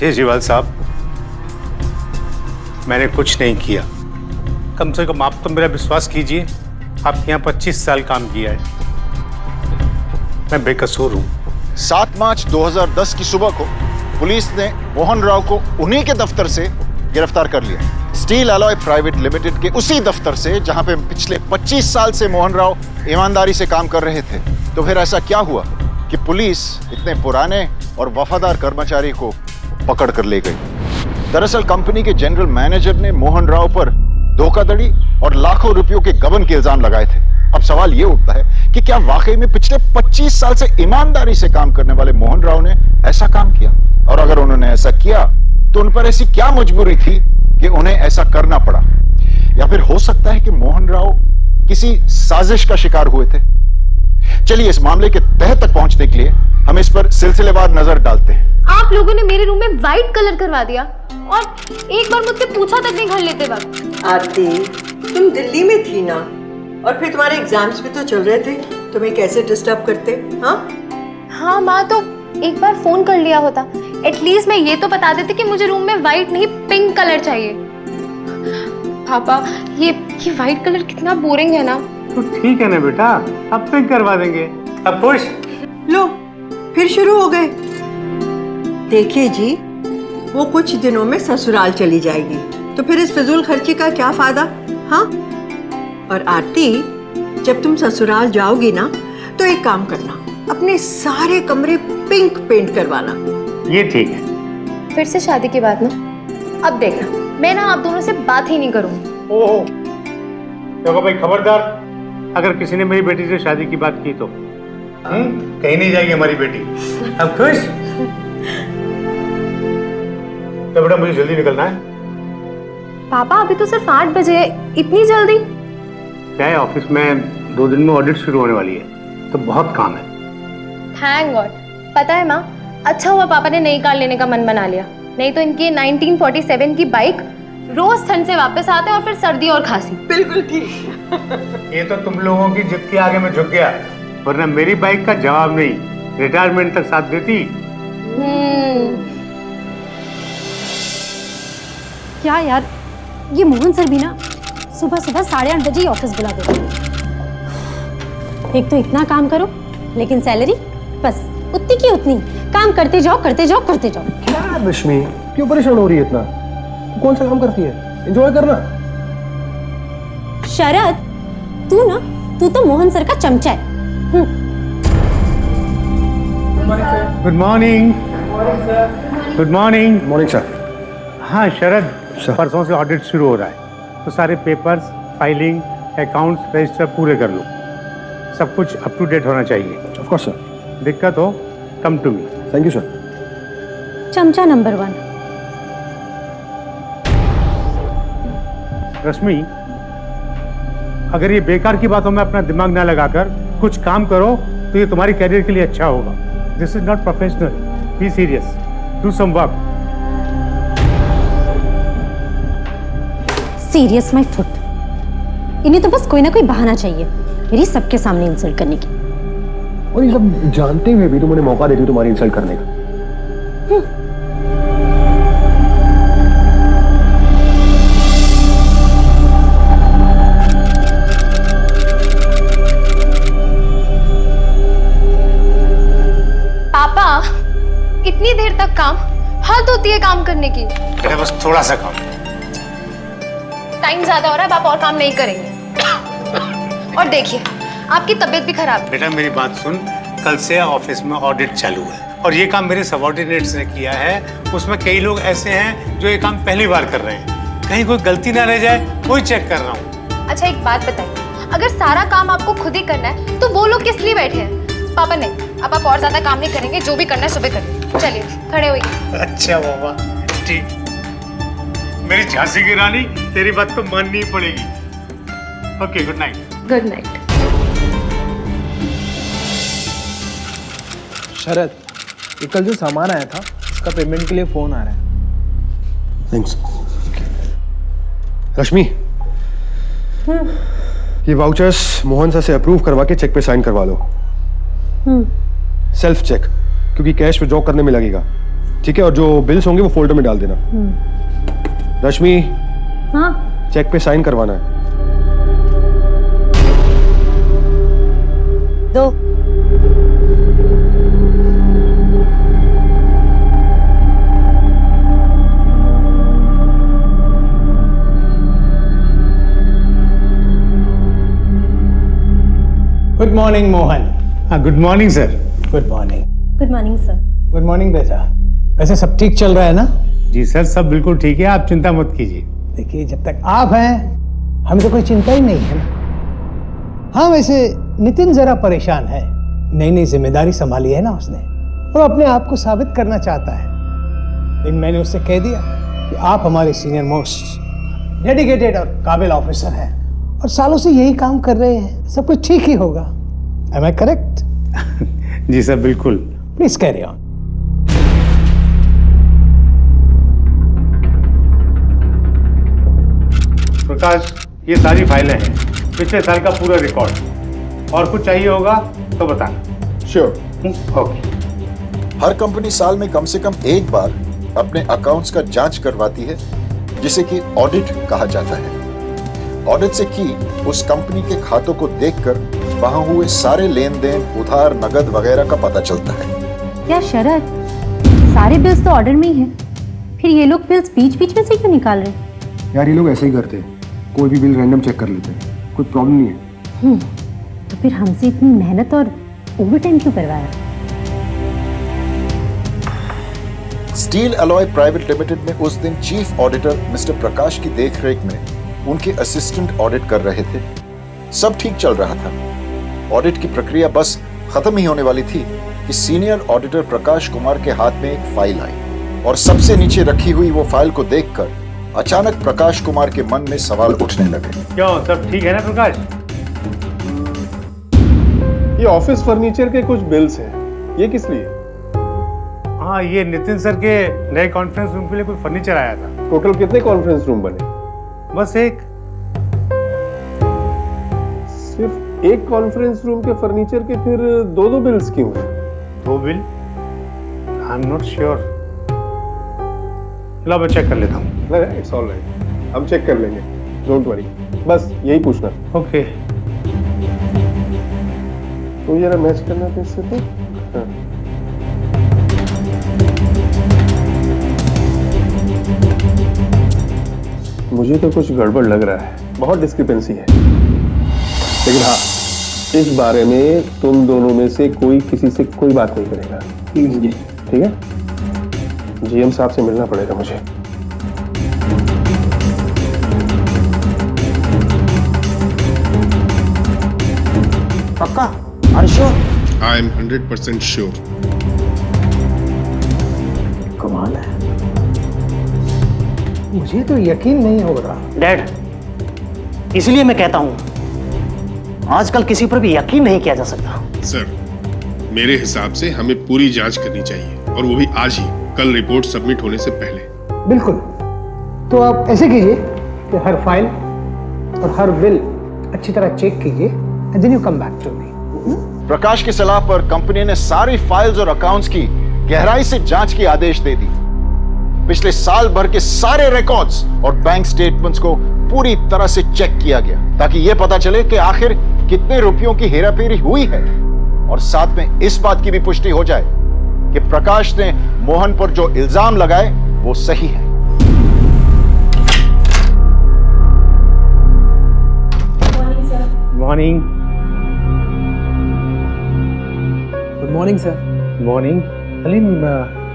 केजरीवाल साहब, मैंने कुछ नहीं किया। कम से कम आप तो मेरा विश्वास कीजिए, आपके यहाँ 25 साल काम किया है। मैं बेकसूर हूँ। 7 मार्च 2010 की सुबह को पुलिस ने मोहन राव को उन्हीं के दफ्तर से गिरफ्तार कर लिया, स्टील अलॉय प्राइवेट लिमिटेड के उसी दफ्तर से जहां पे पिछले 25 साल से मोहन राव ईमानदारी से काम कर रहे थे। तो फिर ऐसा क्या हुआ कि पुलिस इतने पुराने और वफादार कर्मचारी को पकड़ कर ले गई? दरअसल कंपनी के जनरल मैनेजर ने मोहन राव पर धोखाधड़ी और लाखों रुपयों के गबन के इल्जाम लगाए थे। अब सवाल यह उठता है कि क्या वाकई में पिछले 25 साल से ईमानदारी से काम करने वाले मोहन राव ने ऐसा काम किया? और अगर उन्होंने ऐसा किया तो उन पर ऐसी क्या मजबूरी थी कि उन्हें ऐसा करना पड़ा? या फिर हो सकता है कि मोहन राव किसी साजिश का शिकार हुए थे? चलिए इस मामले के तह तक पहुंचने के लिए हम इस पर सिलसिलेवार नजर डालते हैं। आप लोगों ने मेरे रूम में व्हाइट कलर करवा दिया और एक बार मुझसे पूछा तक नहीं घर लेते वक्त। आरती, तुम दिल्ली में थी ना, और फिर तुम्हारे एग्जाम्स भी तो चल रहे थे, तुम्हें कैसे डिस्टर्ब करते? हाँ माँ, तो एक बार फोन कर लिया होता, एटलीस्ट मैं ये तो बता देती कि मुझे रूम में व्हाइट नहीं पिंक कलर चाहिए। पापा, ये व्हाइट कलर कितना बोरिंग है ना। तो ठीक है ना बेटा, अब पिंक करवा देंगे। अब खुश? लो, फिर शुरू हो गए। देखिए जी, वो कुछ दिनों में ससुराल चली जाएगी, तो फिर इस फिजूल खर्ची का क्या फायदा? हाँ, और आरती, जब तुम ससुराल जाओगी ना, तो एक काम करना, अपने सारे कमरे पिंक पेंट करवाना। ये ठीक है। फिर से शादी की बात ना, अब देखना, मैं ना आप दोनों से बात ही नहीं करूंगी। ओहो, देखो भाई खबरदार, अगर किसी ने मेरी बेटी से शादी की बात की तो कहीं नहीं जाएगी हमारी बेटी। अब खुश? तो बेटा मुझे जल्दी निकलना है। पापा, अभी तो सिर्फ 8 बजे है, इतनी जल्दी? क्या है, ऑफिस में 2 दिन में ऑडिट शुरू होने वाली है, तो बहुत काम है। Thank God. पता है माँ, अच्छा हुआ पापा ने नई कार लेने का मन बना लिया, नहीं तो इनकी 1947 की बाइक रोज ठंड से वापस आते और फिर सर्दी और खांसी। बिल्कुल ठीक। ये तो तुम लोगों की जिद के आगे मैं झुक गया, वरना मेरी बाइक का जवाब नहीं, रिटायरमेंट तक साथ देती। क्या यार, ये मोहन सर भी ना सुबह सुबह 8:30 बजे ही ऑफिस बुला देते हैं। एक तो इतना काम करो, लेकिन सैलरी बस उतनी की उतनी। काम करते जाओ करते जाओ करते जाओ। क्या रश्मि, क्यों परेशान हो रही है इतना? कौन सा काम करती है? एंजॉय करना। शरद, तू तो मोहन सर का चमचा है। Good morning. Good morning. Morning sir. हाँ शरद, परसों से ऑडिट शुरू हो रहा है, तो सारे पेपर्स, फाइलिंग, अकाउंट्स, रजिस्टर पूरे कर लो। सब कुछ अप टू डेट होना चाहिए। Of course sir. दिक्कत हो come to me. Thank you sir. चमचा नंबर 1। रश्मि, अगर ये बेकार की बातों में अपना दिमाग ना लगाकर कुछ काम करो तो ये तुम्हारी कैरियर के लिए अच्छा होगा। This is not professional, be serious, do some work. Serious my foot. इन्हें तो बस कोई ना कोई बहाना चाहिए मेरी सबके सामने इंसल्ट करने की। और ये सब जानते हुए भी तुम उन्हें मौका देती हो तुम्हारी इंसल्ट करने का। पापा, इतनी देर तक काम? हद होती है काम करने की। अरे बस थोड़ा सा काम। टाइम ज्यादा हो रहा है, आप और काम नहीं करेंगे। और देखिए, आपकी तबीयत भी खराब है। बेटा मेरी बात सुन, कल से ऑफिस में ऑडिट चालू है और ये काम मेरे सबऑर्डिनेट्स ने किया है। उसमें कई लोग ऐसे हैं जो ये काम पहली बार कर रहे हैं, कहीं कोई गलती ना रह जाए, कोई चेक कर रहा हूँ। अच्छा एक बात बताइए, अगर सारा काम आपको खुद ही करना है तो वो लोग किस लिए बैठे हैं? पापा नहीं, अब आप और ज्यादा काम नहीं करेंगे, जो भी करना है सुबह करेंगे। चलिए खड़े होइए। अच्छा बाबा, ठीक। मेरी झांसी की रानी, तेरी बात तो माननी ही पड़ेगी। Okay, good night. Good night. Sharad, ये कल जो सामान आया था उसका पेमेंट के लिए फोन आ रहा है। थैंक्स। रश्मि, ये वाउचर्स मोहन सर से अप्रूव करवा के चेक पे साइन करवा लो। सेल्फ चेक, क्योंकि कैश विड्रॉ करने में लगेगा। ठीक है, और जो बिल्स होंगे वो फोल्डर में डाल देना। रश्मि, हाँ चेक पे साइन करवाना है। दो। Good morning Mohan. हाँ, good morning sir. Good morning. Good morning sir. Good morning बेटा। वैसे सब ठीक चल रहा है ना? जी सर, सब बिल्कुल ठीक है, आप चिंता मत कीजिए। देखिए, जब तक आप हैं हमें तो कोई चिंता ही नहीं है ना। हाँ, वैसे नितिन जरा परेशान है, नई नई जिम्मेदारी संभाली है ना उसने, वो अपने आप को साबित करना चाहता है। लेकिन मैंने उससे कह दिया कि आप हमारे सीनियर मोस्ट डेडिकेटेड और काबिल ऑफिसर हैं और सालों से यही काम कर रहे हैं, सब कुछ ठीक ही होगा। Am I correct? जी सर, बिल्कुल। Please carry on. प्रकाश, ये सारी फाइलें हैं, पिछले साल का पूरा रिकॉर्ड। और कुछ चाहिए होगा तो बताना। श्योर। ओके। हर कंपनी साल में कम से कम एक बार अपने अकाउंट्स का जांच करवाती है, जिसे कि ऑडिट कहा जाता है। ऑडिट से की उस कंपनी के खातों को देखकर वहां हुए सारे लेन देन, उधार, नगद वगैरह का पता चलता है। क्या शरद, सारे बिल्स तो ऑर्डर में ही हैं, फिर ये लोग बिल्स बीच बीच में से क्यों निकाल रहे हैं? यार ये लोग ऐसे ही करते हैं, कोई भी बिल रैंडम चेक कर लेते हैं, कोई प्रॉब्लम नहीं है। तो फिर हमसे इतनी मेहनत और ओवरटाइम क्यों करवाया? स्टील अलॉय प्राइवेट लिमिटेड में उस दिन चीफ ऑडिटर मिस्टर प्रकाश की देखरेख में उनके असिस्टेंट ऑडिट कर रहे थे। सब ठीक चल रहा था। ऑडिट की प्रक्रिया बस खत्म ही होने वाली थी कि सीनियर ऑडिटर प्रकाश कुमार के हाथ में एक फाइल आई और सबसे नीचे रखी हुई वो फाइल को देखकर अचानक प्रकाश कुमार के मन में सवाल उठने लगे। क्यों, सब ठीक है ना प्रकाश? ये ऑफिस फर्नीचर के कुछ बिल्स हैं, ये किस लिए? हाँ, ये नितिन सर के नए कॉन्फ्रेंस रूम के लिए कोई फर्नीचर आया था। टोटल कितने कॉन्फ्रेंस रूम बने? बस एक। सिर्फ एक कॉन्फ्रेंस रूम के फर्नीचर के फिर दो बिल्स क्यों हैं? 2 bill? I am not sure. लो, मैं चेक कर लेता हूँ। नहीं, इट्स ऑल राइट, हम चेक कर लेंगे, डोंट वरी। बस यही पूछना। ओके। तो जरा मैच करना था इससे तो। हाँ। मुझे तो कुछ गड़बड़ लग रहा है, बहुत डिस्क्रिपेंसी है। लेकिन हाँ, इस बारे में तुम दोनों में से कोई किसी से कोई बात नहीं करेगा। ठीक है? जीएम साहब से मिलना पड़ेगा मुझे। पक्का? Are you sure? I am 100% sure. कमाल है, मुझे तो यकीन नहीं हो रहा। डैड, इसलिए मैं कहता हूं आजकल किसी पर भी यकीन नहीं किया जा सकता। सर, मेरे हिसाब से हमें पूरी जांच करनी चाहिए और वो भी आज ही, कल रिपोर्ट सबमिट होने से पहले। बिल्कुल। तो आप ऐसे कीजिए कि हर फाइल और हर बिल अच्छी तरह चेक कीजिए and then you come back to me. Prakash की सलाह पर कंपनी ने सारी फाइल्स और अकाउंट्स की गहराई से जांच के आदेश दे दी। पिछले साल भर के सारे रिकॉर्ड्स और बैंक स्टेटमेंट्स को पूरी तरह से चेक किया गया ताकि यह पता चले कि आखिर कितने रुपयों की हेराफेरी हुई है और साथ में इस बात की भी पुष्टि हो जाए कि प्रकाश ने मोहन पर जो इल्जाम लगाए वो सही है। Morning. Good morning sir. Morning. Salim,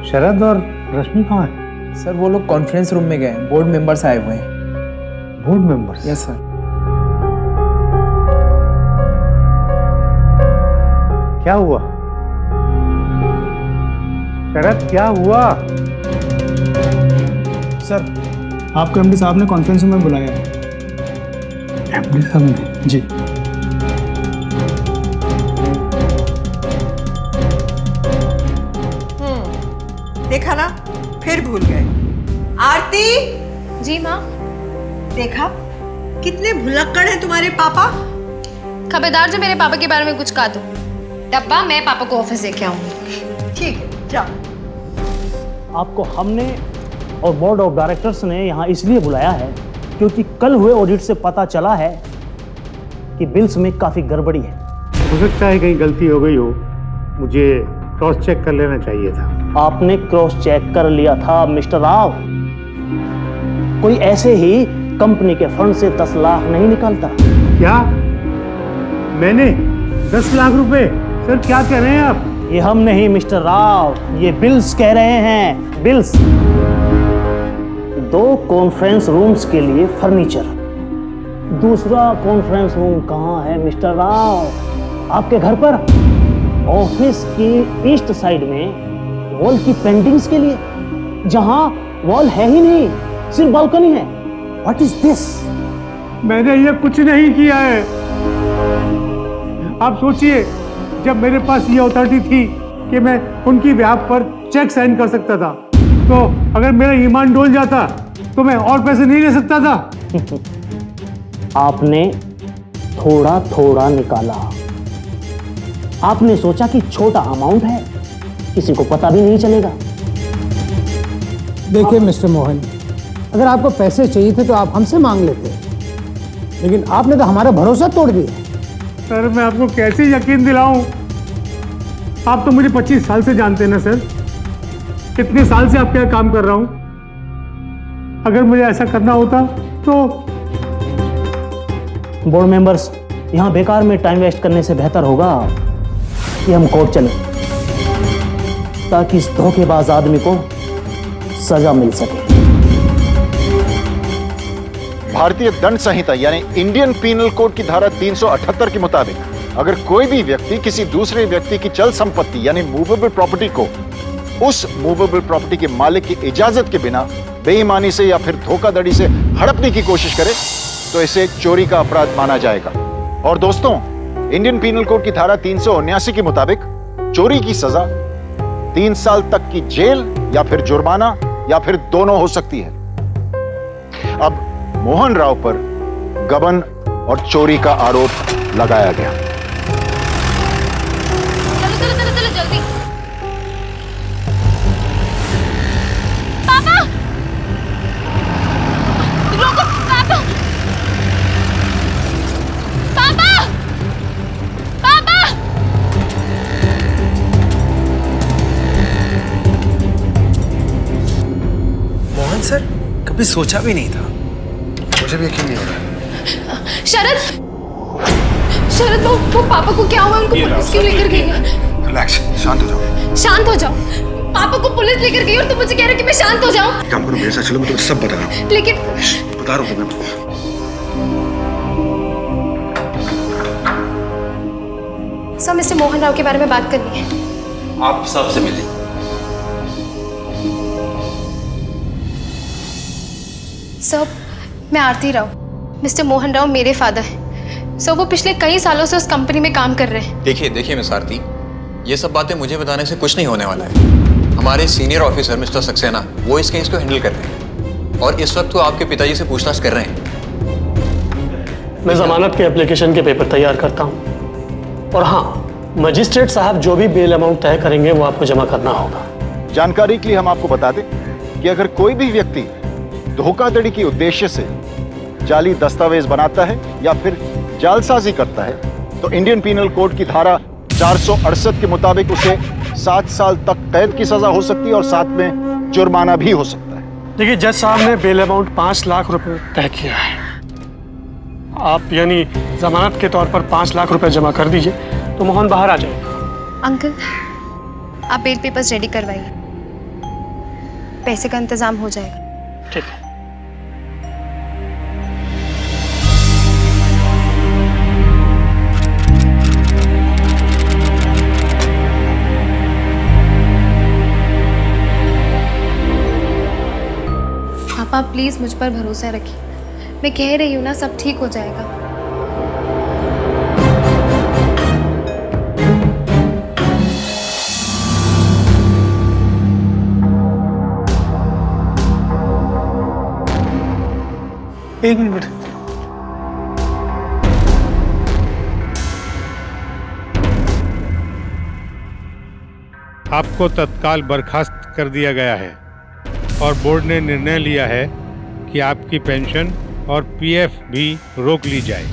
Sharad और रश्मि कहाँ हैं? सर वो लोग कॉन्फ्रेंस रूम में गए, बोर्ड मेंबर्स आए हुए हैं। Board members? Yes sir. क्या हुआ शरद, क्या हुआ? सर आपको एमडी साहब ने कॉन्फ्रेंस रूम में बुलाया है। एमडी साहब ने? जी। देखा ना, फिर भूल गए। आरती, जी माँ। देखा कितने भुलक्कड़ हैं तुम्हारे पापा। खबरदार जो मेरे पापा के बारे में कुछ कहा तो डब्बा मैं पापा को ऑफिस लेके आऊंगी। ठीक है, जाओ। आपको हमने और बोर्ड ऑफ डायरेक्टर्स ने यहाँ इसलिए बुलाया है क्योंकि कल हुए ऑडिट से पता चला है कि बिल्स में काफी गड़बड़ी है। हो सकता है कहीं गलती हो गई हो, मुझे क्रॉस चेक कर लेना चाहिए था। आपने क्रॉस चेक कर लिया था मिस्टर राव। कोई ऐसे ही कंपनी के फंड से 10 लाख नहीं निकालता। क्या? मैंने 10 लाख रुपए? सर क्या कह रहे हैं आप? ये हम नहीं मिस्टर राव, ये बिल्स कह रहे हैं, बिल्स। 2 कॉन्फ्रेंस रूम्स के लिए फर्नीचर। दूसरा कॉन्फ्रेंस रूम कहाँ है मिस्टर राव? आपके घर पर। ऑफिस की ईस्ट साइड में वॉल की पेंटिंग्स के लिए, जहां वॉल है ही नहीं, सिर्फ बालकनी है। What is this? मैंने ये कुछ नहीं किया है। आप सोचिए, जब मेरे पास ये अथॉरिटी थी कि मैं उनकी बिहाफ पर चेक साइन कर सकता था, तो अगर मेरा ईमान डोल जाता तो मैं और पैसे नहीं ले सकता था। आपने थोड़ा थोड़ा निकाला। आपने सोचा कि छोटा अमाउंट है, किसी को पता भी नहीं चलेगा। देखिए मिस्टर मोहन, अगर आपको पैसे चाहिए थे तो आप हमसे मांग लेते, लेकिन आपने तो हमारा भरोसा तोड़ दिया। सर मैं आपको कैसे यकीन दिलाऊं? आप तो मुझे 25 साल से जानते हैं ना सर। कितने साल से आपके यहाँ काम कर रहा हूं। अगर मुझे ऐसा करना होता तो। बोर्ड मेंबर्स, यहां बेकार में टाइम वेस्ट करने से बेहतर होगा कि हम कोर्ट चलें, ताकि इस धोखेबाज आदमी को सजा मिल सके। भारतीय दंड संहिता यानी इंडियन पीनल कोड की धारा 378 के मुताबिक अगर कोई भी व्यक्ति किसी दूसरे व्यक्ति की चल संपत्ति यानी मूवेबल प्रॉपर्टी को उस मूवेबल प्रॉपर्टी के मालिक की इजाजत के बिना बेईमानी से या फिर धोखाधड़ी से हड़पने की कोशिश करे तो इसे चोरी का अपराध माना जाएगा। और दोस्तों, इंडियन पीनल कोड की धारा 379 के मुताबिक चोरी की सजा 3 साल तक की जेल या फिर जुर्माना या फिर दोनों हो सकती है। अब मोहन राव पर गबन और चोरी का आरोप लगाया गया। चलो चलो चलो चलो जल्दी। पापा! रोको पापा! पापा! पापा! मोहन सर, कभी सोचा भी नहीं था। मुझे भी यकीन नहीं हो रहा। शरद! शरद, वो पापा को क्या हुआ? उनको पुलिस क्यों लेकर गई है? रिलैक्स, शांत हो जाओ। शांत हो जाओ। पापा को पुलिस लेकर गई और तुम मुझे कह रहे हो कि मैं शांत हो जाऊं? काम करो मेरे साथ, चलो मैं तुम्हें सब बता रहा हूँ। लेकिन बता रहा हूँ मैं। सर, मिस्टर मोहन राव के बारे में बात करनी है। आप सबसे मिलिए। सर, मैं आरती राव। मिस्टर मोहन राव मेरे फादर हैं। सर, वो पिछले कई सालों से उस कंपनी में काम कर रहे हैं। देखिए मिस आरती, ये सब बातें मुझे बताने से कुछ नहीं होने वाला है। हमारे सीनियर ऑफिसर मिस्टर सक्सेना वो इस केस को हैंडल कर रहे हैं और इस वक्त वो आपके पिताजी से पूछताछ कर रहे हैं। मैं जमानत के एप्लीकेशन के पेपर तैयार करता हूँ और हाँ, मजिस्ट्रेट साहब जो भी बेल अमाउंट तय करेंगे वो आपको जमा करना होगा। जानकारी के लिए हम आपको बता दें कि अगर कोई भी व्यक्ति धोखाधड़ी के उद्देश्य से जाली दस्तावेज बनाता है या फिर जालसाजी करता है तो इंडियन पीनल कोड की धारा 468 के मुताबिक उसे 7 साल तक कैद की सजा हो सकती है और साथ में जुर्माना भी हो सकता है। देखिए जज साहब ने बेल अमाउंट 5 लाख रुपए तय किया है। आप यानी जमानत के तौर पर 5 लाख रुपए जमा कर दीजिए तो मोहन बाहर आ जाएगा। अंकल, आप बेल पेपर्स रेडी करवाइए, पैसे का इंतजाम हो जाएगा। ठीक है। पापा प्लीज मुझ पर भरोसा रखिए, मैं कह रही हूँ ना, सब ठीक हो जाएगा। एक मिनट। आपको तत्काल बर्खास्त कर दिया गया है। और बोर्ड ने निर्णय लिया है कि आपकी पेंशन और पीएफ भी रोक ली जाए।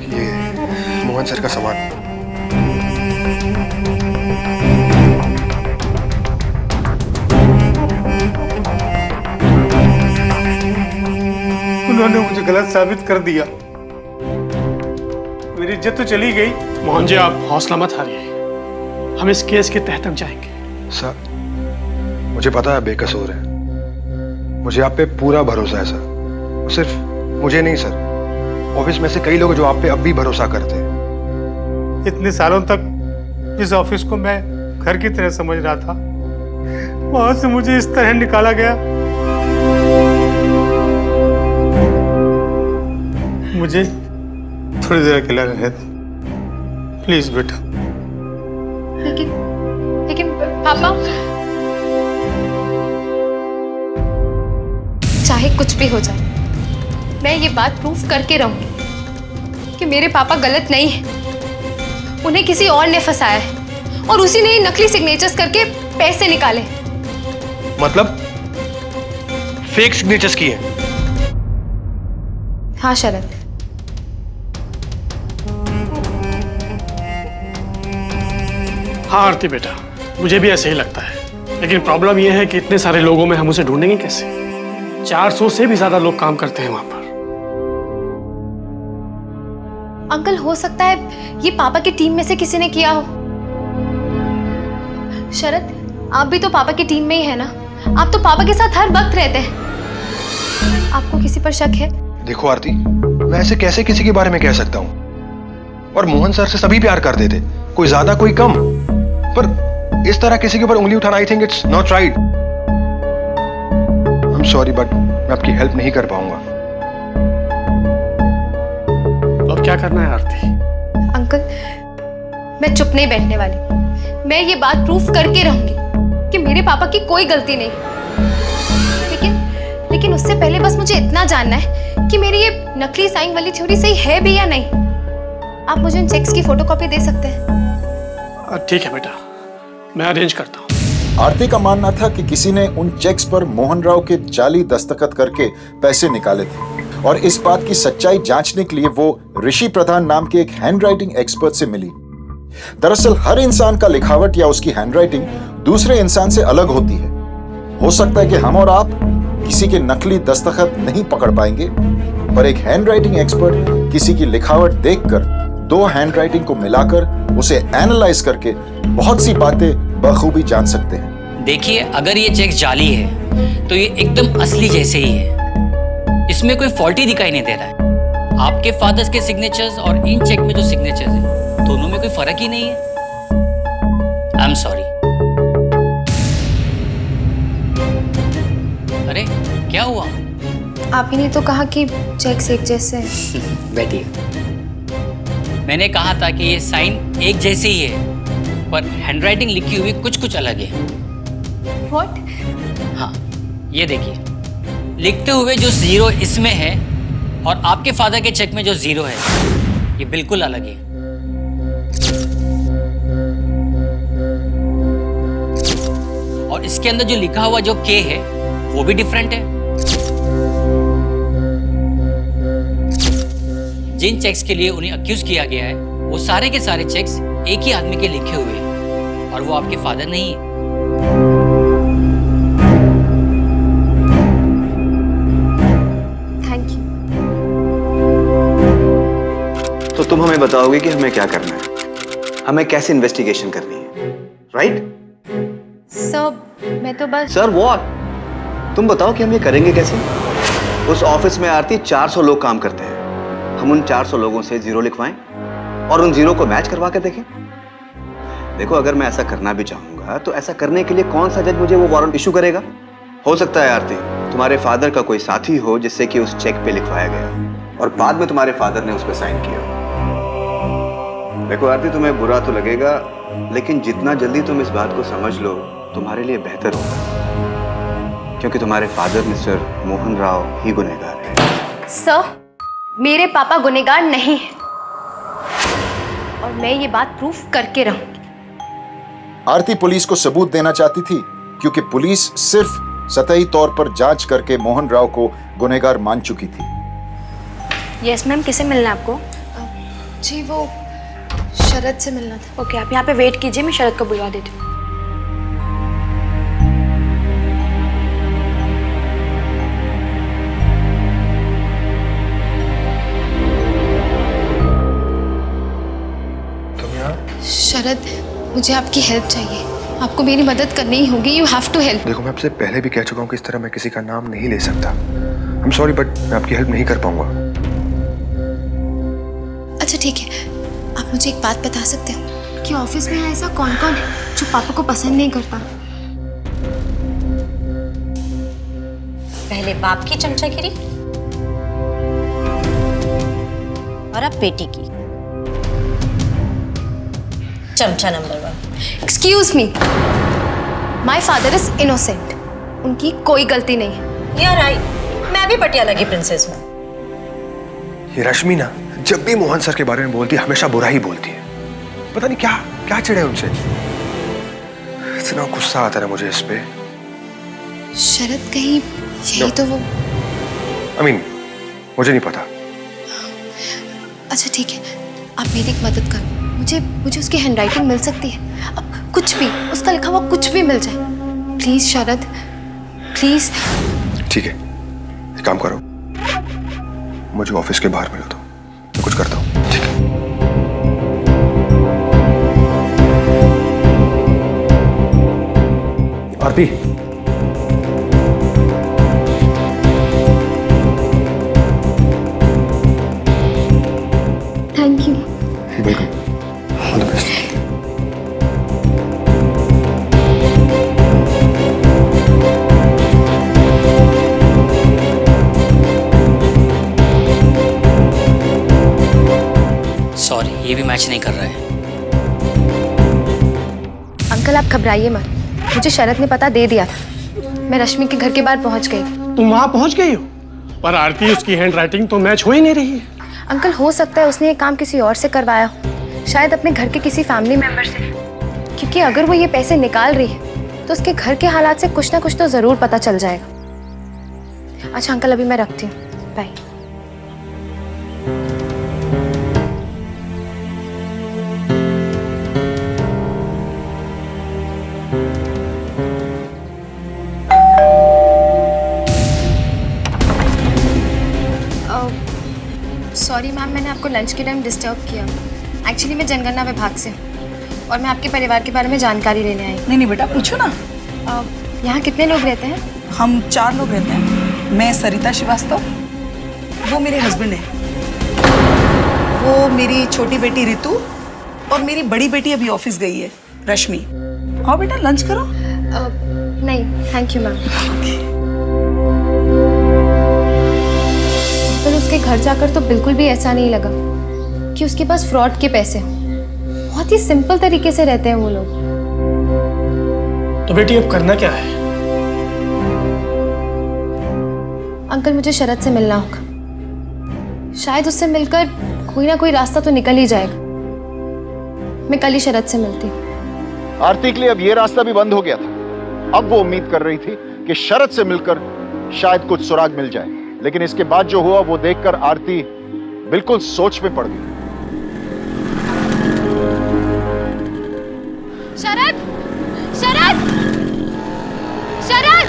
ये मोहन सर का सामान। उन्होंने मुझे गलत साबित कर दिया, मेरी इज्जत तो चली गई। मोहन जी, आप हौसला मत हारिए, हम इस केस के तह तक जाएंगे। सर, मुझे पता है बेकसूर है, मुझे आप पे पूरा भरोसा है सर। सिर्फ मुझे नहीं सर, ऑफिस में से कई लोग जो आप पे अब भी भरोसा करते हैं। इतने सालों तक जिस ऑफिस को मैं घर की तरह समझ रहा था, वहां से मुझे इस तरह निकाला गया। मुझे थोड़ी देर अकेला रहने दो प्लीज बेटा। लेकिन पापा, चाहे कुछ भी हो जाए, मैं ये बात प्रूफ करके रहूंगी कि मेरे पापा गलत नहीं है। उन्हें किसी और ने फंसाया है और उसी ने नकली सिग्नेचर्स करके पैसे निकाले। मतलब फेक सिग्नेचर्स किए? हाँ शरद, हाँ आरती बेटा, मुझे भी ऐसे ही लगता है। लेकिन प्रॉब्लम यह है कि इतने सारे लोगों में हम उसे ढूंढेंगे कैसे? 400 से भी ज्यादा लोग काम करते हैं वहां पर। अंकल, हो सकता है ये पापा की टीम में से किसी ने किया हो। शरद, आप भी तो पापा की टीम में ही है ना? आप तो पापा के साथ हर वक्त रहते हैं। आपको किसी पर शक है? देखो आरती, मैं ऐसे कैसे किसी के बारे में कह सकता हूँ? और मोहन सर से सभी प्यार करते थे, कोई ज्यादा कोई कम, पर इस तरह किसी के ऊपर उंगली उठाना, I think it's not right. I am sorry but मैं आपकी हेल्प नहीं कर पाऊंगा। अब क्या करना है आरती? अंकल, मैं चुप नहीं बैठने वाली। मैं ये बात प्रूफ करके रहूंगी कि मेरे पापा की कोई गलती नहीं। लेकिन उससे पहले बस मुझे इतना जानना है कि मेरी ये नकली साइन वाली थ्योरी सही है भी या नहीं। आप मुझे उन चेक्स की फोटोकॉपी दे सकते हैं? ठीक है बेटा, मैं अरेंज करता हूँ। आरती का मानना था कि किसी ने उन चेक्स पर मोहन राव के जाली दस्तखत करके पैसे निकाले थे और इस बात की सच्चाई जांचने के लिए वो ऋषि प्रधान नाम के एक हैंडराइटिंग एक्सपर्ट से मिली। दरअसल हर इंसान का लिखावट या उसकी हैंडराइटिंग दूसरे इंसान से अलग होती है। हो सकता है कि हम और आप किसी के नकली दस्तखत नहीं पकड़ पाएंगे, पर एक हैंडराइटिंग एक्सपर्ट किसी की लिखावट देखकर दो हैंडराइटिंग को मिलाकर उसे एनालाइज करके बहुत सी बातें बखूबी जान सकते हैं। देखिए, अगर ये चेक जाली है तो ये एकदम असली जैसे ही है। इसमें कोई फॉल्टी दिखाई नहीं दे रहा है। आपके फादर्स के सिग्नेचर्स और इन चेक में जो सिग्नेचर्स है, दोनों में कोई फर्क ही नहीं है। I am sorry. अरे क्या हुआ? आप ही ने तो कहा कि चेक्स एक जैसे हैं। बैठिए। मैंने कहा था कि ये साइन एक जैसे ही है, पर हैंडराइटिंग लिखी हुई कुछ अलग है। What? हाँ, ये देखिए, लिखते हुए जो 0 इसमें है और आपके फादर के चेक में जो 0 है, ये बिल्कुल अलग है। और इसके अंदर जो लिखा हुआ जो K है, वो भी डिफरेंट है। जिन चेक्स के लिए उन्हें अक्यूज किया गया है, वो सारे के सारे चेक्स एक ही आदमी के लिखे हुए हैं और वो आपके फादर नहीं है। Thank you. तो तुम हमें बताओगे कि हमें क्या करना है, हमें कैसे इन्वेस्टिगेशन करनी है, राइट? सर, मैं तो बस। Sir what? तुम बताओ कि हम ये करेंगे कैसे? उस ऑफिस में आरती 400 लोग काम करते हैं। हम उन 400 लोगों से 0 लिखवाएं और उन 0 को मैच करवा के देखें। देखो, अगर मैं ऐसा करना भी चाहूंगा तो ऐसा करने के लिए कौन सा जज मुझे वो वारंट इशू करेगा? हो सकता है आरती तुम्हारे फादर का कोई साथी हो जिससे कि उस चेक पे लिखवाया गया और बाद में तुम्हारे फादर ने उस पर साइन किया। देखो आरती, तुम्हें बुरा तो लगेगा, लेकिन जितना जल्दी तुम इस बात को समझ लो तुम्हारे लिए बेहतर होगा, क्योंकि तुम्हारे फादर मिस्टर मोहन राव ही गुनहगार है। सर, मेरे पापा गुनहगार नहीं है और मैं ये बात प्रूफ करके रहूंगी। आरती पुलिस को सबूत देना चाहती थी क्योंकि पुलिस सिर्फ सतही तौर पर जांच करके मोहन राव को गुनहगार मान चुकी थी। यस मैम, किसे मिलना है आपको? जी वो शरद से मिलना था। ओके, आप यहाँ पे वेट कीजिए, मैं शरद को बुलवा देती हूँ। शरद, मुझे आपकी हेल्प चाहिए। आपको मेरी मदद करनी ही होगी। You have to help. देखो, मैं आपसे पहले भी कह चुका हूँ कि इस तरह मैं किसी का नाम नहीं ले सकता। आई एम सॉरी, बट मैं आपकी हेल्प नहीं कर पाऊंगा। अच्छा ठीक है, आप मुझे एक बात बता सकते हो कि ऑफिस में ऐसा कौन कौन है जो पापा को पसंद नहीं करता? पहले बाप की चमचागिरी और अब बेटी की चमचा number 1। Excuse me, my father is innocent. उनकी कोई गलती नहीं है। यार आई, मैं भी पटियाला की प्रिंसेस हूँ। ये रश्मि ना जब भी मोहन सर के बारे में बोलती है हमेशा बुरा ही बोलती है। पता नहीं क्या क्या चिढ़े उनसे। इतना गुस्सा आता है मुझे इस पे। शरद कहीं यही तो वो। I mean, मुझे नहीं पता। अच्छा ठीक है, आप मेरी एक मदद करो। मुझे उसकी हैंडराइटिंग मिल सकती है? अब कुछ भी, उसका लिखा हुआ कुछ भी मिल जाए प्लीज शरद, प्लीज। ठीक है, एक काम करो, मुझे ऑफिस के बाहर मिलो तो मैं कुछ करता हूँ। ठीक है। Aarti, thank you. Welcome. All the best. Sorry, ये भी मैच नहीं कर रहा है। अंकल आप घबराइए मत, मुझे शरद ने पता दे दिया था। मैं रश्मि के घर के बाहर पहुंच गई। तुम वहां पहुंच गई हो? पर आरती, उसकी हैंडराइटिंग तो मैच हो ही नहीं रही है। अंकल हो सकता है उसने ये काम किसी और से करवाया हो, शायद अपने घर के किसी फैमिली मेंबर से। क्योंकि अगर वो ये पैसे निकाल रही है तो उसके घर के हालात से कुछ ना कुछ तो जरूर पता चल जाएगा। अच्छा अंकल, अभी मैं रखती हूँ, बाय। सॉरी मैम, मैंने आपको लंच के टाइम डिस्टर्ब किया। एक्चुअली मैं जनगणना विभाग से हूँ और मैं आपके परिवार के बारे में जानकारी लेने आई। नहीं बेटा, पूछो ना। यहाँ कितने लोग रहते हैं? हम 4 लोग रहते हैं। मैं सरिता श्रीवास्तव, वो मेरे हस्बैंड है, वो मेरी छोटी बेटी रितु और मेरी बड़ी बेटी अभी ऑफिस गई है, रश्मि। आओ बेटा, लंच करो। नहीं थैंक यू मैम। पर उसके घर जाकर तो बिल्कुल भी ऐसा नहीं लगा कि उसके पास फ्रॉड के पैसे हों। बहुत ही सिंपल तरीके से रहते हैं वो लोग। तो बेटी अब करना क्या है? अंकल मुझे शरद से मिलना होगा। शायद उससे मिलकर कोई ना कोई रास्ता तो निकल ही जाएगा। मैं कल ही शरद से मिलती हूँ। आरती के लिए अब ये रास्ता भी बंद हो गया था। अब वो उम्मीद कर रही थी कि शरद से मिलकर शायद कुछ सुराग मिल जाए, लेकिन इसके बाद जो हुआ वो देखकर आरती बिल्कुल सोच में पड़ गई। शरद! शरद! शरद!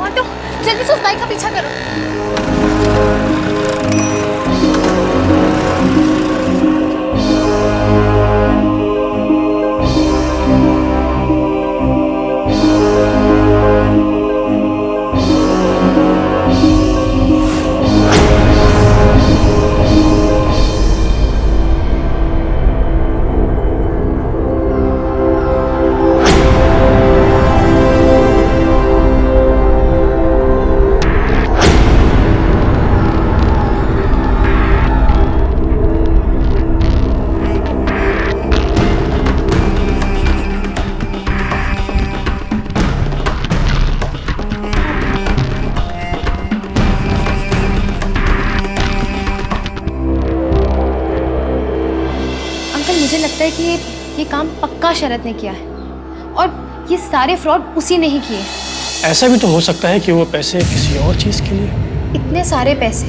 ऑटो, जल्दी से उस बाइक का पीछा करो। मुझे लगता है कि ये ये काम पक्का शरद ने किया है और ये सारे फ्रॉड उसी ने ही किए। ऐसा भी तो हो सकता है कि वो पैसे किसी और चीज के लिए। इतने सारे पैसे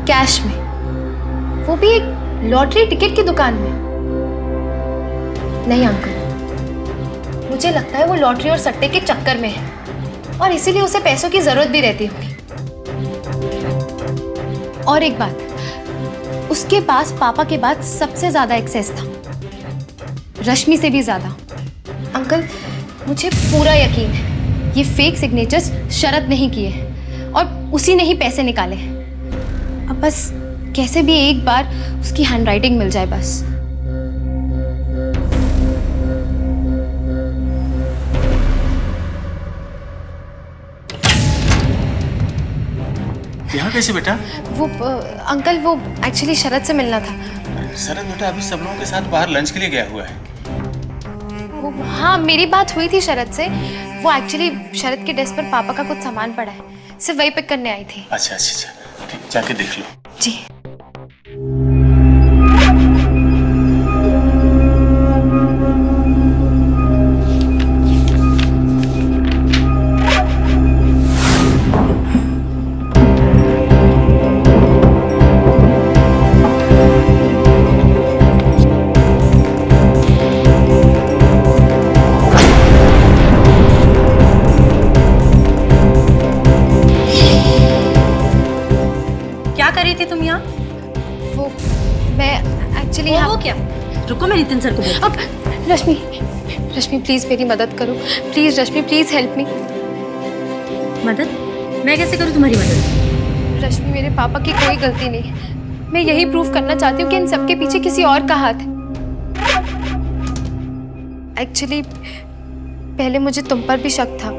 कैश में, वो भी एक लॉटरी टिकट की दुकान में। नहीं अंकल, मुझे लगता है वो लॉटरी और सट्टे के चक्कर में है और इसीलिए उसे पैसों की जरूरत भी रहती होगी। और एक बात, उसके पास पापा के बाद सबसे ज्यादा एक्सेस था, रश्मि से भी ज्यादा। अंकल, मुझे पूरा यकीन है ये फेक सिग्नेचर्स शरद ने ही किए हैं और उसी ने ही पैसे निकाले हैं। अब बस कैसे भी एक बार उसकी हैंडराइटिंग मिल जाए बस। यहाँ कैसे बेटा? वो अंकल, वो एक्चुअली शरद से मिलना था। शरद बेटा अभी सब लोगों के साथ बाहर लंच के लिए गया हुआ है। वो, हाँ, मेरी बात हुई थी शरद से। वो एक्चुअली शरद के डेस्क पर पापा का कुछ सामान पड़ा है, सिर्फ वही पिक करने आई थी। अच्छा अच्छा अच्छा, ठीक, जाके देख लो। जी। रुको, मैं नितिन सर को बोलती हूँ। अब रश्मि प्लीज मेरी मदद करो, please Rashmi, please help me. मदद? मैं कैसे करूँ तुम्हारी मदद? रश्मि, मेरे पापा की कोई गलती नहीं है। मैं यही प्रूव करना चाहती हूँ कि इन सबके पीछे किसी और का हाथ है। एक्चुअली पहले मुझे तुम पर भी शक था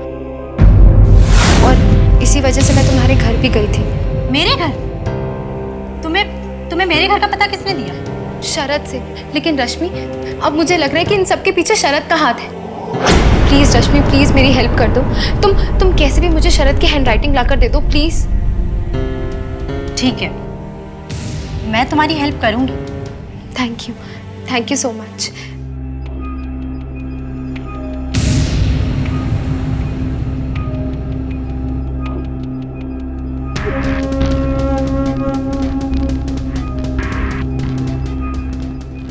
और इसी वजह से मैं तुम्हारे घर भी गई थी। मेरे घर? तुम्हें मेरे घर का पता किसने दिया? शरद से। लेकिन रश्मि, अब मुझे लग रहा है कि इन सबके पीछे शरद का हाथ है। प्लीज रश्मि, प्लीज मेरी हेल्प कर दो। तुम कैसे भी मुझे शरद की हैंडराइटिंग लाकर दे दो प्लीज। ठीक है, मैं तुम्हारी हेल्प करूंगी। Thank you so much.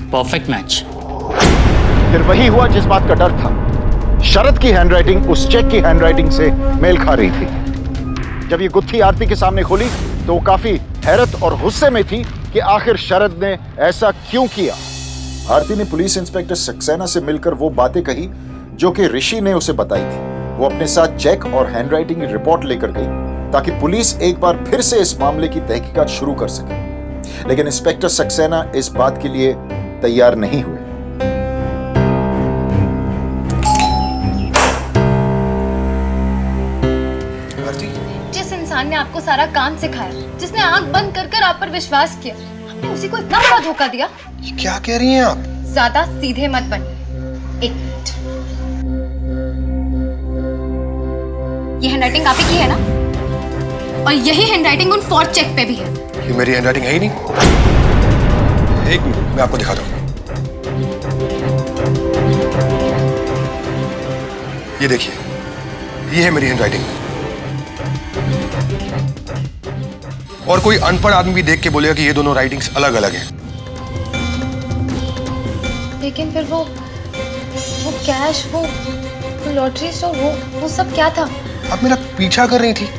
Perfect match. फिर वही हुआ जिस बात का डर था। शरद की हैंडराइटिंग उस चेक की हैंडराइटिंग से मेल खा रही थी। जब ये गुत्थी आरती के सामने खोली तो वो काफी हैरत और गुस्से में थी कि आखिर शरद ने ऐसा क्यों किया। आरती ने पुलिस इंस्पेक्टर सक्सेना से मिलकर वो बातें कही जो कि ऋषि ने उसे बताई थी। वो अपने साथ चेक और हैंडराइटिंग की रिपोर्ट लेकर गई ताकि पुलिस एक बार फिर से इस मामले की तहकीकात शुरू कर सके। लेकिन इंस्पेक्टर सक्सेना इस बात के लिए तैयार नहीं हुए। जिस इंसान ने आपको सारा काम सिखाया, जिसने आंख बंद कर कर आप पर विश्वास किया, आपने उसी को इतना बड़ा धोखा दिया। क्या कह रही हैं आप? ज्यादा सीधे मत बनिए। एक मिनट, ये हैंडराइटिंग आप ही की है ना? और यही हैंडराइटिंग उन फॉर्ज चेक पे भी है। ये मेरी हैंडराइटिंग है ही नहीं। एक मिनट, मैं आपको दिखाता हूँ। ये देखिए, ये है मेरी हैंडराइटिंग। और कोई अनपढ़ आदमी भी देख के बोलेगा कि ये दोनों राइटिंग्स अलग अलग हैं। लेकिन फिर वो कैश, वो लॉटरी स्टोर, वो सब क्या था? आप मेरा पीछा कर रही थी।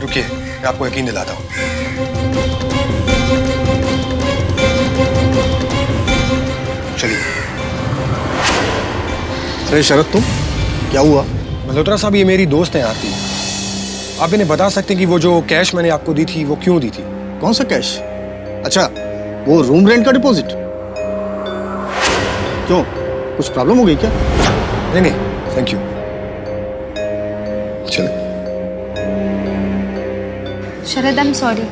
रुकिए, मैं आपको यकीन दिलाता हूँ। चलिए। अरे शरद, तुम क्या हुआ? मल्होत्रा साहब, ये मेरी दोस्त है आरती। आप इन्हें बता सकते हैं कि वो जो कैश मैंने आपको दी थी वो क्यों दी थी? कौन सा कैश? अच्छा, वो रूम रेंट का डिपॉजिट। क्यों, कुछ प्रॉब्लम हो गई क्या? नहीं नहीं, थैंक यू। चलो। शरद, आई एम सॉरी।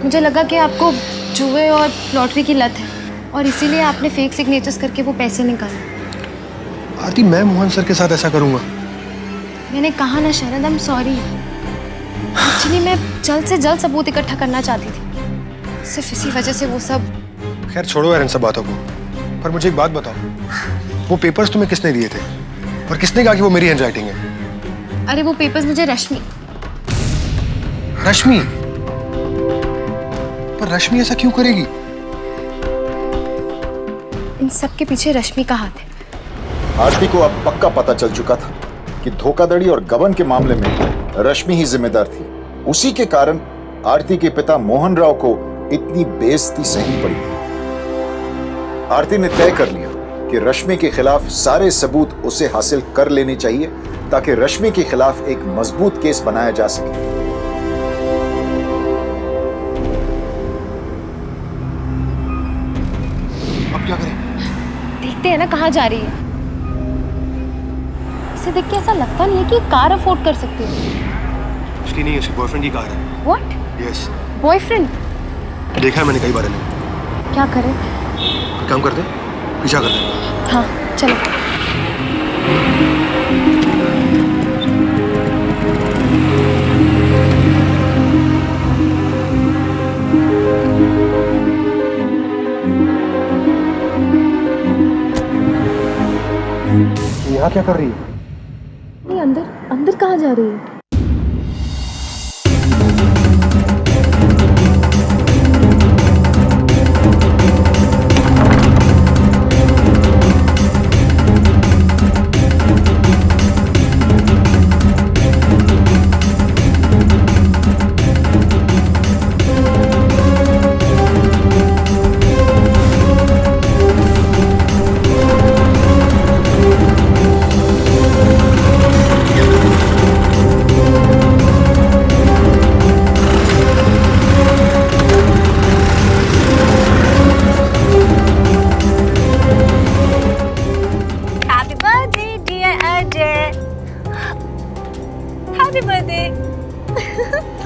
मुझे लगा कि आपको जुए और लॉटरी की लत है और इसीलिए आपने फेक सिग्नेचर्स करके वो पैसे निकाले। आरती, मैं मोहन सर के साथ ऐसा करूंगा? मैंने कहा ना शरद, आई एम सॉरी। एक्चुअली मैं जल्द से जल्द सबूत इकट्ठा करना चाहती थी, सिर्फ इसी वजह से वो सब। खैर छोड़ो यार इन सब बातों को। पर मुझे एक बात बताओ, वो पेपर्स तुम्हें किसने दिए थे और किसने कहा कि वो मेरी हैंडराइटिंग है? अरे वो पेपर्स मुझे रश्मि। रश्मि? पर रश्मि ऐसा क्यों करेगी? इन सब के पीछे रश्मि का हाथ है। आरती को अब पक्का पता चल चुका था कि धोखाधड़ी और गबन के मामले में रश्मि ही जिम्मेदार थी। उसी के कारण आरती के पिता मोहन राव को इतनी बेइज्जती सहनी पड़ी थी। आरती ने तय कर लिया कि रश्मि के खिलाफ सारे सबूत उसे हासिल कर लेने चाहिए ताकि रश्मि के खिलाफ एक मजबूत केस बनाया जा सके। अब क्या करें? देखते हैं ना कहाँ जा रही है। इसे देख के ऐसा लगता नहीं है कि कार अफोर्ड कर सकती है। उसकी नहीं, उसके बॉयफ्रेंड की कार है। व्हाट? यस। बॉयफ्रेंड? देखा है मैंने कई बार। क्या करें? काम करते, पीछा करते। हाँ चलो। यहाँ क्या कर रही है? ये अंदर अंदर कहाँ जा रही है?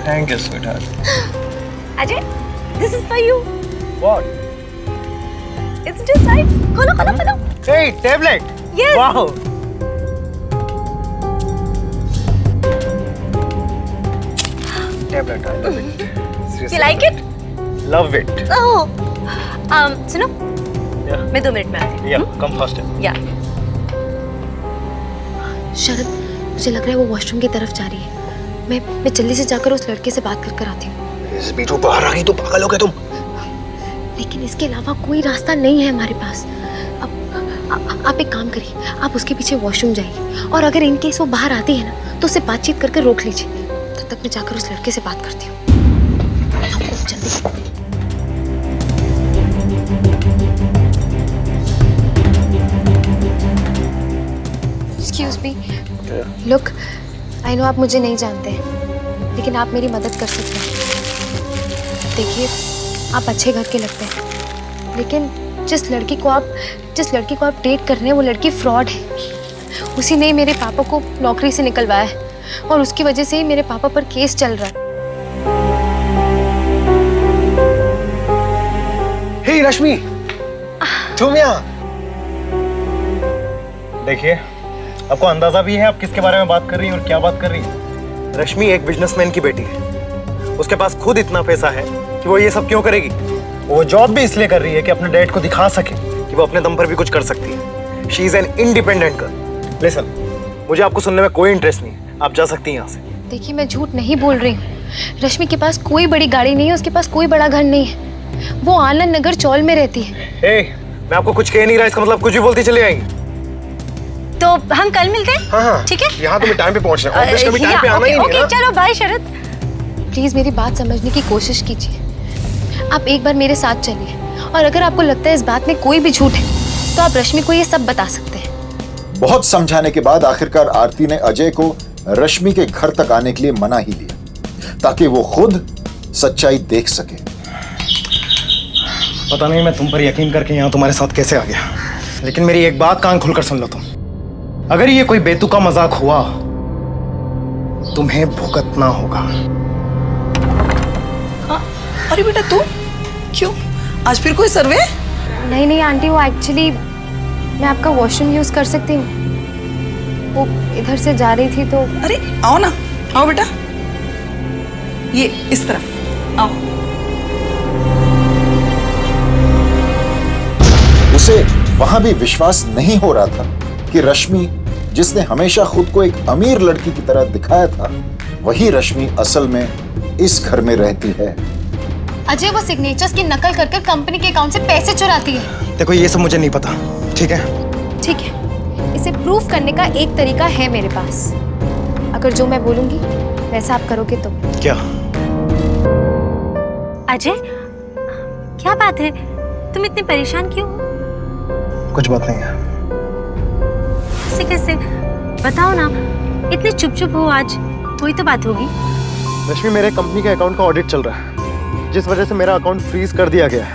Thank you, sweetheart. Ajay, this is for you. What? It's just right. खोलो खोलो खोलो. Hey, tablet. Yes. Wow. Tablet, I love it. Seriously. You like it? Love it. Oh. सुनो. Yeah. मैं 2 मिनट में आती हूँ. Yeah, come faster. Yeah. शरद, मुझे लग रहा है वो वॉशरूम की तरफ जा रही है। मैं जल्दी से जाकर उस लड़के से बात कर आती हूँ। इस बीच वो बाहर आ गई तो पागल हो गए तुम। लेकिन इसके अलावा कोई रास्ता नहीं है हमारे पास। अब आप एक काम करिए, आप उसके पीछे वॉशरूम जाइए और अगर इन केस वो बाहर आती है ना तो उससे बातचीत करके रोक लीजिए। तब तक मैं जाकर उस लड़के से बात करती हूँ। जल्दी। Excuse me. Look, I know आप मुझे नहीं जानते हैं, लेकिन आप मेरी मदद कर सकते हैं। देखिए, आप अच्छे घर के लगते हैं, लेकिन जिस लड़की को आप डेट कर रहे हैं वो लड़की फ्रॉड है। उसी ने मेरे पापा को नौकरी से निकलवाया है और उसकी वजह से ही मेरे पापा पर केस चल रहा है। हे रश्मि, तुम यहाँ? देखिए, आपको अंदाजा भी है आप किसके बारे में बात कर रही हैं और क्या बात कर रही हैं? रश्मि एक बिजनेसमैन की बेटी है। उसके पास खुद इतना पैसा है कि वो ये सब क्यों करेगी। वो जॉब भी इसलिए कर रही है कि अपने डैड को दिखा सके कि वो अपने दम पर भी कुछ कर सकती है। She is an independent girl. Listen, मुझे आपको सुनने में कोई इंटरेस्ट नहीं है। आप जा सकती हैं यहाँ से। देखिए, मैं झूठ नहीं बोल रही हूँ। रश्मि के पास कोई बड़ी गाड़ी नहीं है, उसके पास कोई बड़ा घर नहीं है। वो आनंद नगर चौल में रहती है। मैं आपको कुछ कह नहीं रहा, इसका मतलब कुछ भी बोलती चली आएंगी। तो हम कल मिलते हैं? हाँ, ठीक है। यहाँ तुम्हें टाइम पे पहुँचना है। ऑफिस का भी टाइम पे आना ही नहीं है ना? चलो बाय शरद। प्लीज मेरी बात समझने की कोशिश कीजिए। आप एक बार मेरे साथ चलिए और अगर आपको लगता है इस बात में कोई भी झूठ है तो आप रश्मि को ये सब बता सकते हैं। बहुत समझाने के बाद आखिरकार आरती ने अजय को रश्मि के घर तक आने के लिए मना ही लिया ताकि वो खुद सच्चाई देख सके। पता नहीं मैं तुम पर यकीन करके यहाँ तुम्हारे साथ कैसे आ गया, लेकिन मेरी एक बात कान खोलकर सुन लो तुम। अगर ये कोई बेतुका मजाक हुआ तुम्हें भुगतना होगा। अरे बेटा तू क्यों? आज फिर कोई सर्वे? नहीं नहीं आंटी, वो एक्चुअली मैं आपका वॉशरूम यूज कर सकती हूँ। वो इधर से जा रही थी तो। अरे आओ ना, आओ बेटा, ये इस तरफ आओ। उसे वहां भी विश्वास नहीं हो रहा था कि रश्मि, जिसने हमेशा खुद को एक अमीर लड़की की तरह दिखाया था, वही रश्मि असल में इस घर में रहती है। अजय वो सिग्नेचर्स की नकल कर कर कंपनी के अकाउंट से पैसे चुराती है। देखो ये सब मुझे नहीं पता, ठीक है? ठीक है, इसे प्रूफ करने का एक तरीका है मेरे पास। अगर जो मैं बोलूंगी वैसा आप करोगे तो। क्या? अजय, क्या बात है? तुम इतने परेशान क्यों हो? कुछ बात नहीं है। कैसे कैसे? बताओ ना, इतने चुप चुप हो आज, कोई तो बात होगी। रश्मि, मेरे कंपनी के अकाउंट का ऑडिट चल रहा है, जिस वजह से मेरा अकाउंट फ्रीज कर दिया गया है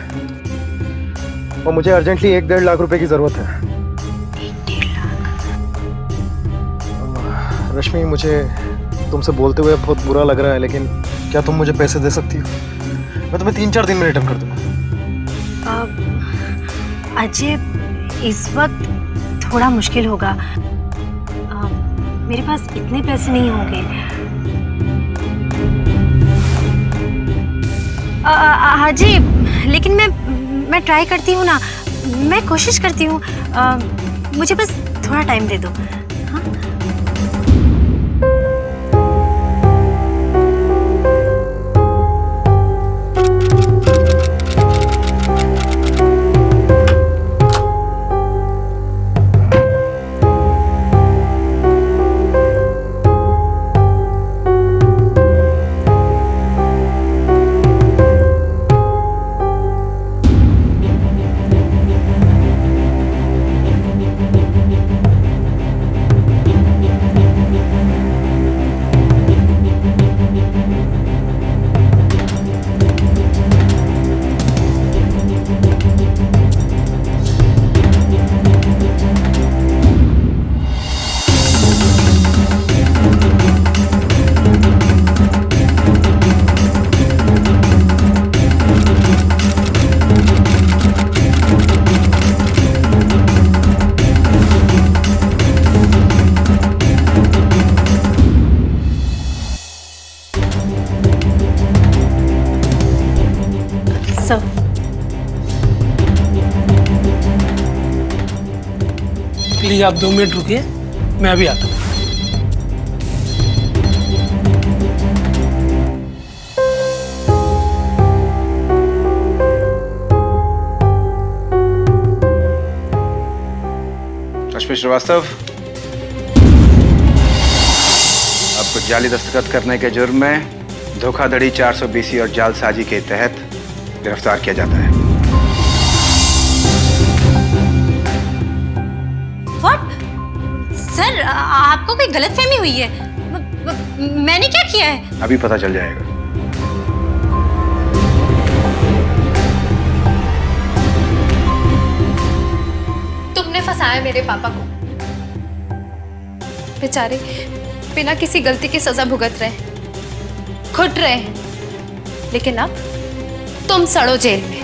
और मुझे अर्जेंटली 1-1.5 लाख रुपए की जरूरत है। 1-1.5 लाख? रश्मि, मुझे तुमसे बोलते हुए बहुत बुरा लग रहा है, लेकिन क्या तुम मुझे पैसे दे सकती हो? मैं तुम्हें 3-4 दिन में रिटर्न कर दूंगा। अजय, इस वक्त थोड़ा मुश्किल होगा। मेरे पास इतने पैसे नहीं होंगे। अजय, लेकिन मैं ट्राई करती हूँ ना, मैं कोशिश करती हूँ। मुझे बस थोड़ा टाइम दे दो। हाँ? प्लीज आप 2 मिनट रुकिए, मैं अभी आता हूँ। रश्मि श्रीवास्तव, आपको जाली दस्तखत करने के जुर्म में धोखाधड़ी 420 और जालसाजी के तहत गिरफ्तार किया जाता है। सर, आपको कोई गलतफहमी हुई है। मैंने क्या किया है? अभी पता चल जाएगा। तुमने फंसाया मेरे पापा को। बेचारे बिना किसी गलती के सजा भुगत रहे हैं, घुट रहे हैं, लेकिन अब तुम सड़ो जेल में।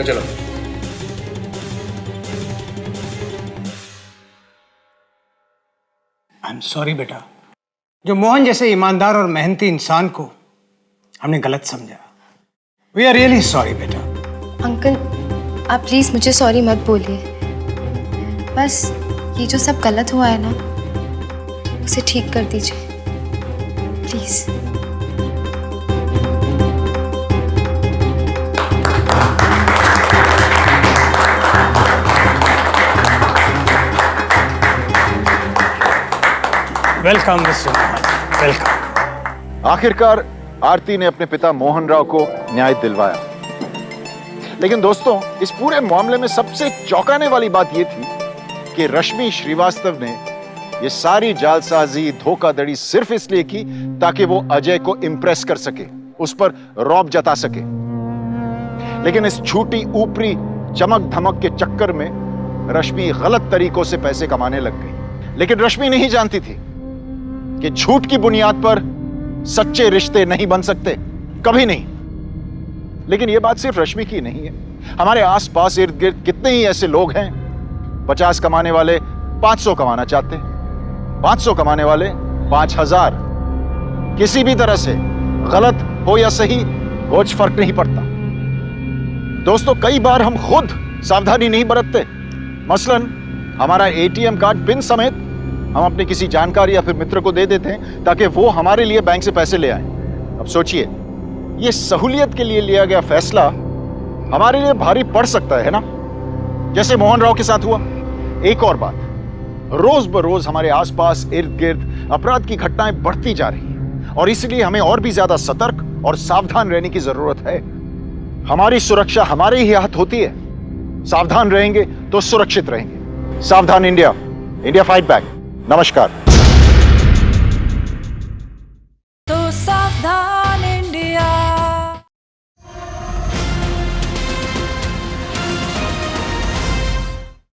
चलो। आई एम सॉरी बेटा, जो मोहन जैसे ईमानदार और मेहनती इंसान को हमने गलत समझा। वी आर रियली सॉरी बेटा। अंकल, आप प्लीज मुझे सॉरी मत बोलिए। बस ये जो सब गलत हुआ है ना, उसे ठीक कर दीजिए please. Welcome mister Mohan, welcome. आखिरकार आरती ने अपने पिता मोहन राव को न्याय दिलवाया। लेकिन दोस्तों, इस पूरे मामले में सबसे चौंकाने वाली बात यह थी कि रश्मि श्रीवास्तव ने यह सारी जालसाजी, धोखाधड़ी सिर्फ इसलिए की ताकि वो अजय को इंप्रेस कर सके, उस पर रौब जता सके। लेकिन इस झूठी ऊपरी चमक धमक के चक्कर में रश्मि गलत तरीकों से पैसे कमाने लग गई। लेकिन रश्मि नहीं जानती थी कि झूठ की बुनियाद पर सच्चे रिश्ते नहीं बन सकते, कभी नहीं। लेकिन यह बात सिर्फ रश्मि की नहीं है। हमारे आसपास इर्द गिर्द कितने ही ऐसे लोग हैं, 50 कमाने वाले 500 कमाना चाहते हैं, 500 कमाने वाले 5000। किसी भी तरह से, गलत हो या सही, कुछ फर्क नहीं पड़ता। दोस्तों, कई बार हम खुद सावधानी नहीं बरतते। मसलन हमारा एटीएम कार्ड पिन समेत हम अपने किसी जानकार या फिर मित्र को दे देते हैं ताकि वो हमारे लिए बैंक से पैसे ले आए। अब सोचिए, ये सहूलियत के लिए लिया गया फैसला हमारे लिए भारी पड़ सकता है ना, जैसे मोहन राव के साथ हुआ। एक और बात, रोज बरोज हमारे आसपास इर्द गिर्द अपराध की घटनाएं बढ़ती जा रही हैं और इसलिए हमें और भी ज्यादा सतर्क और सावधान रहने की जरूरत है। हमारी सुरक्षा हमारे ही हाथ होती है। सावधान रहेंगे तो सुरक्षित रहेंगे। सावधान इंडिया, इंडिया फाइट बैक। नमस्कार।